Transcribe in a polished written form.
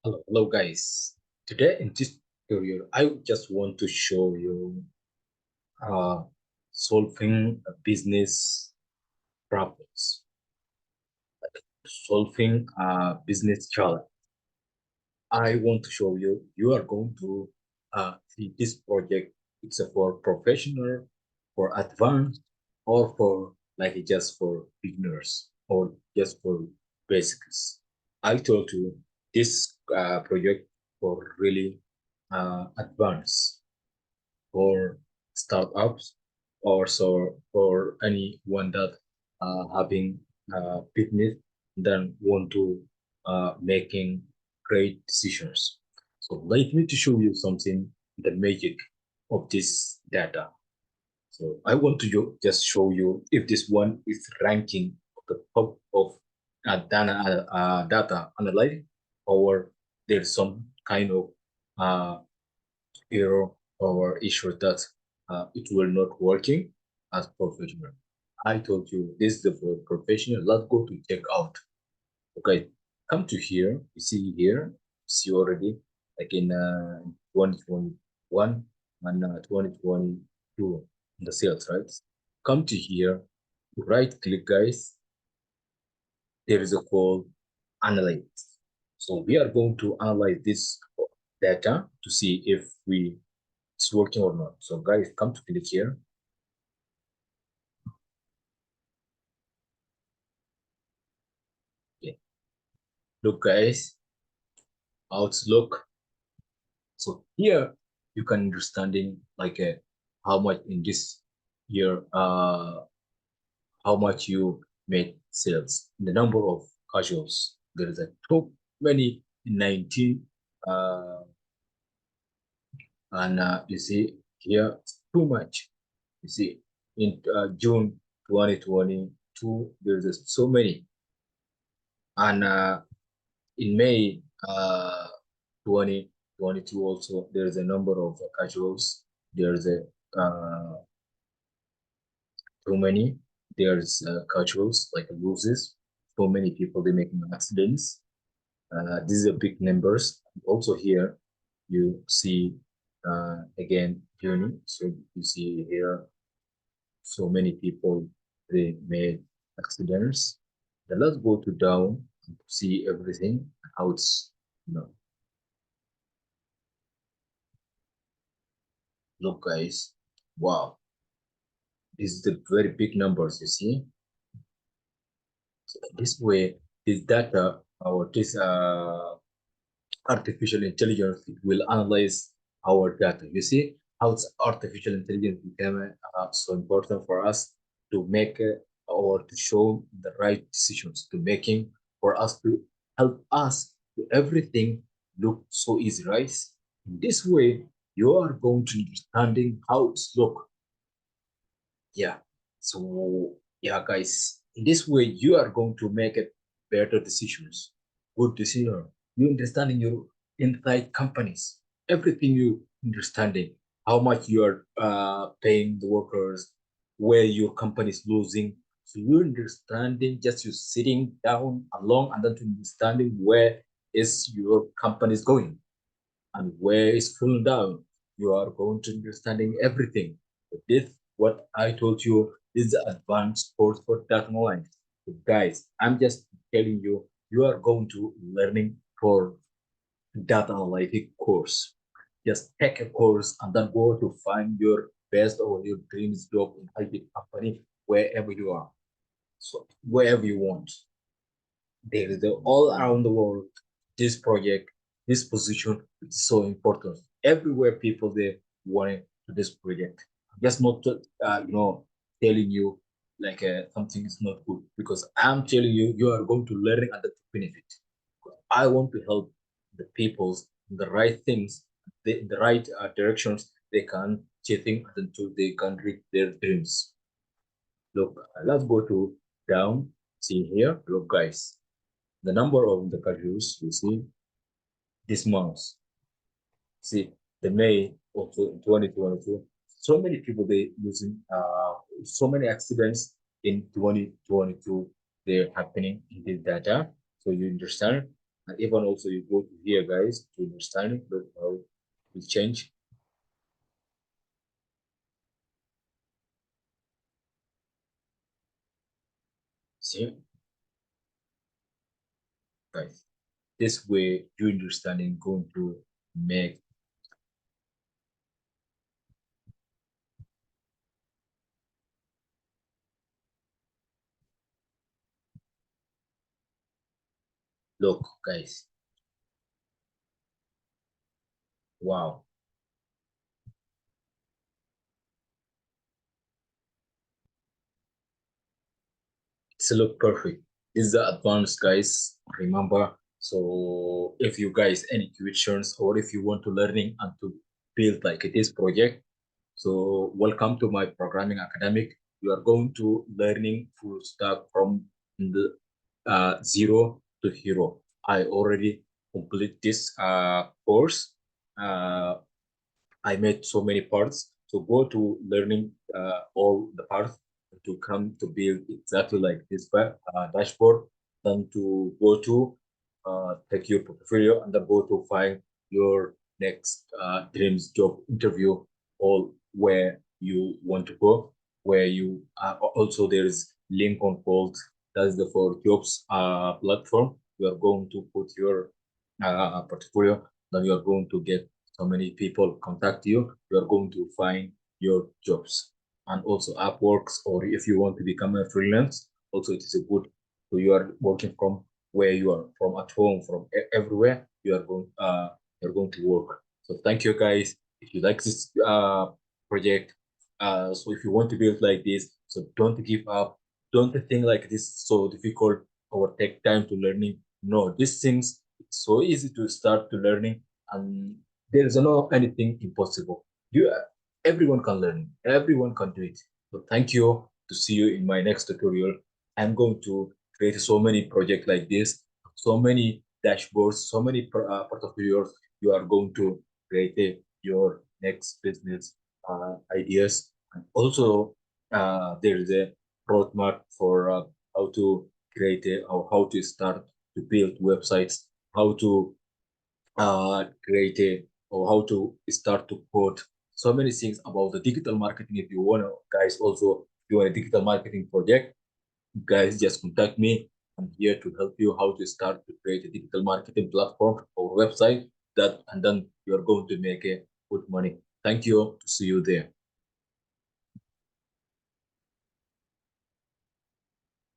Hello guys. Today in this tutorial, I just want to show you uh, solving a business problems, solving a business challenge. I want to show you, you are going to see this project. It's a for professional, for advanced, or for like just for beginners, or just for basics. I told you this project for really advanced, for startups, or so for anyone that having business, then want to making great decisions. So let me to show you something, the magic of this data. So I want to just show you if this one is ranking at the top of data analytics, or there's some kind of uh, error or issue that it will not working as professional. I told you this is the professional. Let's go to check out. Okay, come to here. You see here, see already like in 2021 and 2022 the sales, right? Come to here, right click, guys. There is a call analyze. So we are going to analyze this data to see if it's working or not. So guys, come to click here. Okay. Look, guys, how it's look. So here you can understanding like how much in this year, how much you made sales, the number of casuals. There is a too many 19, and you see here too much. You see in June 2022, there's so many, and in May 2022 also there's a number of casuals. There's a too many. There's casuals like loses. So many people they making accidents. These are big numbers. Also here you see again journey. So you see here so many people they made accidents. Then let's go to down to see everything how it's look, guys. Wow, this is the very big numbers, you see. So this way, this data or this artificial intelligence will analyze our data. You see how it's artificial intelligence became so important for us to make or to show the right decisions to making, for us to help us to everything look so easy, right? In this way, you are going to understanding how it's look. Yeah. So yeah, guys, in this way you are going to make it better decisions, good decision. You understanding your inside companies, everything you understanding, how much you are paying the workers, where your company is losing. So you understanding just you sitting down along and then to understanding where is your company is going and where is falling down. You are going to understanding everything. But this, what I told you, is the advanced course for data analytics. So guys, I'm just telling you, you are going to learning for data analytic course. Just take a course and then go to find your best or your dreams job in IT company wherever you are. So wherever you want. There is all around the world, this project, this position is so important. Everywhere people they want to this project. Just not to, telling you like something is not good, because I'm telling you, you are going to learn and to benefit. I want to help the peoples in the right things, the right directions they can chasing until they can reach their dreams. Look, let's go to down. See here. Look, guys, the number of the casuals you see this month. See the May of 2022. So many people they using so many accidents in 2022 they're happening in this data. So you understand. And even also you go to here, guys, to understand it, look how it will change. See, guys, this way you understanding going to make look, guys. Wow, it's look perfect. This is the advanced, guys. Remember, so if you guys any questions or if you want to learning and to build like this project, so welcome to my programming academic. You are going to learning full stack from the zero to hero. I already complete this course. Uh, I made so many parts. So go to learning all the parts to come to build exactly like this dashboard. Then to go to take your portfolio and then go to find your next dreams job interview, all where you want to go. Where you also there is link on Bolt. That's the for jobs platform. You are going to put your portfolio. Then you are going to get so many people contact you, you are going to find your jobs. And also Upworks, or if you want to become a freelance, also it is a good. So you are working from where you are, from at home, from everywhere you're going to work. So thank you guys. If you like this project, so if you want to build like this, so don't give up. Don't think like this is so difficult or take time to learning. No, these things it's so easy to start to learning, and there is no anything impossible. You, everyone can learn. Everyone can do it. So thank you. To see you in my next tutorial. I'm going to create so many projects like this, so many dashboards, so many portfolios. You are going to create your next business ideas. And also, there is a roadmap for how to create or how to start to build websites, how to create or how to start to code. So many things about the digital marketing. If you want to, guys, also do a digital marketing project, guys, just contact me. I'm here to help you how to start to create a digital marketing platform or website that, and then you're going to make a good money. Thank you. To see you there.